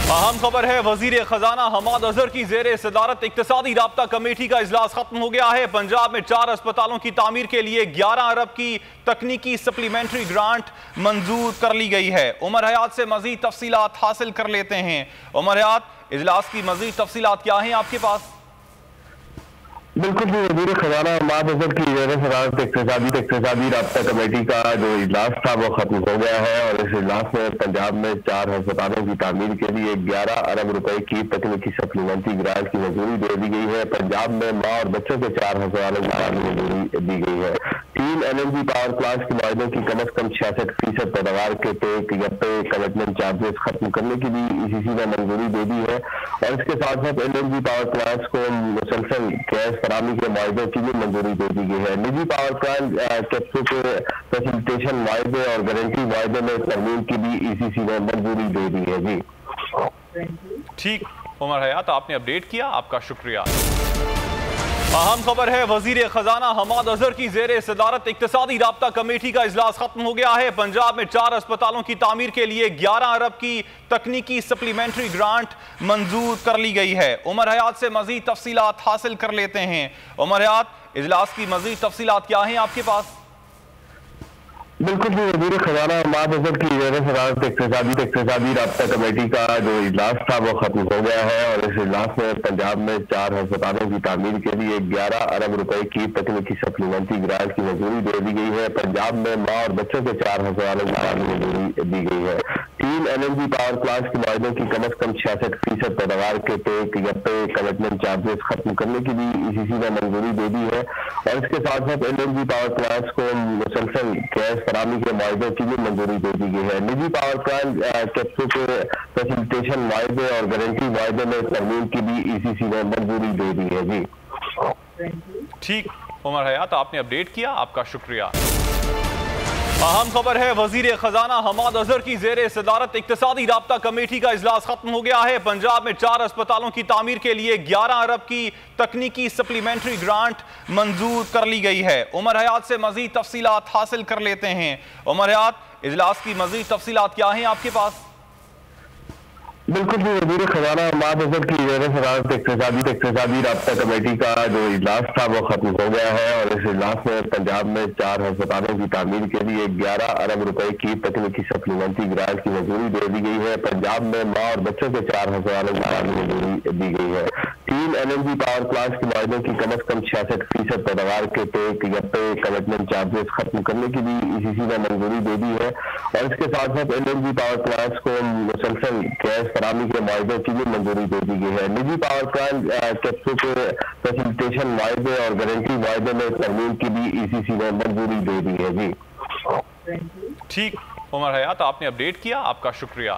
अहम खबर है, वजीर खजाना हम्माद अजहर की जेर सदारत इक्तिसादी राब्ता कमेटी का इजलास खत्म हो गया है। पंजाब में 4 अस्पतालों की तामीर के लिए 11 अरब की तकनीकी सप्लीमेंट्री ग्रांट मंजूर कर ली गई है। उमर हयात से मजीद तफसीलात हासिल कर लेते हैं। उमर हयात, इजलास की मजीद तफसीलात क्या हैं आपके पास? बिल्कुल जी, वजीर खजाना हम्माद अजहर की जेर सदारत इक्तिसादी राब्ता कमेटी का जो इजलास था वो खत्म हो गया है और इस इजलास में पंजाब में 4 अस्पतालों की तामीर के लिए 11 अरब रुपए की तकनीकी सप्लीमेंट्री ग्रांट की मंजूरी दे दी गई है। पंजाब में माँ और बच्चों के 4 अस्पतालों की तामीर मंजूरी दी गई है। 3 LNG पावर प्लांट के माहिदों की कम अज कम 66% पैदावार के पे कमिटमेंट चार्जेस खत्म करने की भी ECC ने मंजूरी दे दी है और इसके साथ साथ LNG पावर प्लांट्स को मुसलसल गैस फराहमी के माहिदों की भी मंजूरी दे दी गई है। निजी पावर प्लांट कैप्सू के फैसिलिटेशन माहिदे और गारंटी माहिदे में तरमीम की भी ECC ने मंजूरी दे दी है। जी ठीक, उमर हयात आपने अपडेट किया, आपका शुक्रिया। अहम खबर है, वजीर खजाना हम्माद अजहर की जेर सदारत इक्तिसादी राब्ता कमेटी का इजलास खत्म हो गया है। पंजाब में 4 अस्पतालों की तामीर के लिए 11 अरब की तकनीकी सप्लीमेंट्री ग्रांट मंजूर कर ली गई है। उमर हयात से मजीद तफसीलात हासिल कर लेते हैं। उमर हयात, इजलास की मजीद तफसीलात क्या हैं आपके पास? बिल्कुल जी, वजीर खजाना हम्माद अजहर की जेर सदारत इक्तिसादी राब्ता कमेटी का जो इजलास था वो खत्म हो गया है और इस इजलास में पंजाब में 4 अस्पतालों की तामीर के लिए 11 अरब रुपए की तकनीकी सप्लीमेंट्री ग्रांट की मंजूरी दे दी गई है। पंजाब में माँ और बच्चों के 4 अस्पतालों की तामीर मंजूरी दी गई है। 3 LNG पावर प्लांट के माहिदों की कम अज कम 66% पैदावार के पे कमिटमेंट चार्जेस खत्म करने की भी ECC ने मंजूरी दे दी है और इसके साथ साथ LNG पावर प्लांट्स को मुसलसल गैस फराहमी के माहिदों की भी मंजूरी दे दी गई है। निजी पावर प्लांट कैप्सू के फैसिलिटेशन माहिदे और गारंटी माहिदे में तरमीम की भी ECC ने मंजूरी दे दी है। जी ठीक, उमर हयात आपने अपडेट किया, आपका शुक्रिया। अहम खबर है, वजीर खजाना हम्माद अजहर की जेर सदारत इक्तिसादी राब्ता कमेटी का इजलास खत्म हो गया है। पंजाब में 4 अस्पतालों की तामीर के लिए 11 अरब की तकनीकी सप्लीमेंट्री ग्रांट मंजूर कर ली गई है। उमर हयात से मजीद तफसीलात हासिल कर लेते हैं। उमर हयात, इजलास की मजीद तफसीलात क्या हैं आपके पास? बिल्कुल जी, वजीर खजाना हम्माद अजहर की जेर सदारत इक्तिसादी राब्ता कमेटी का जो इजलास था वो खत्म हो गया है और इस इजलास में पंजाब में 4 अस्पतालों की तामीर के लिए 11 अरब रुपए की तकनीकी सप्लीमेंट्री ग्रांट की मंजूरी दे दी गई है। पंजाब में माँ और बच्चों के 4 अस्पतालों की तामीर मंजूरी दी गई है। 3 LNG पावर प्लांट के माहिदों की कम अज कम 66% पैदावार के पे कमिटमेंट चार्जेस खत्म करने की भी ECC ने मंजूरी दे दी है और इसके साथ साथ LNG पावर प्लांट्स को मुसलसल गैस फराहमी के माहिदों की भी मंजूरी दे दी गई है। निजी पावर प्लांट कैप्सू के फैसिलिटेशन माहिदे और गारंटी माहिदे में तरमीम की भी ECC ने मंजूरी दे दी है। जी ठीक, उमर हयात आपने अपडेट किया, आपका शुक्रिया।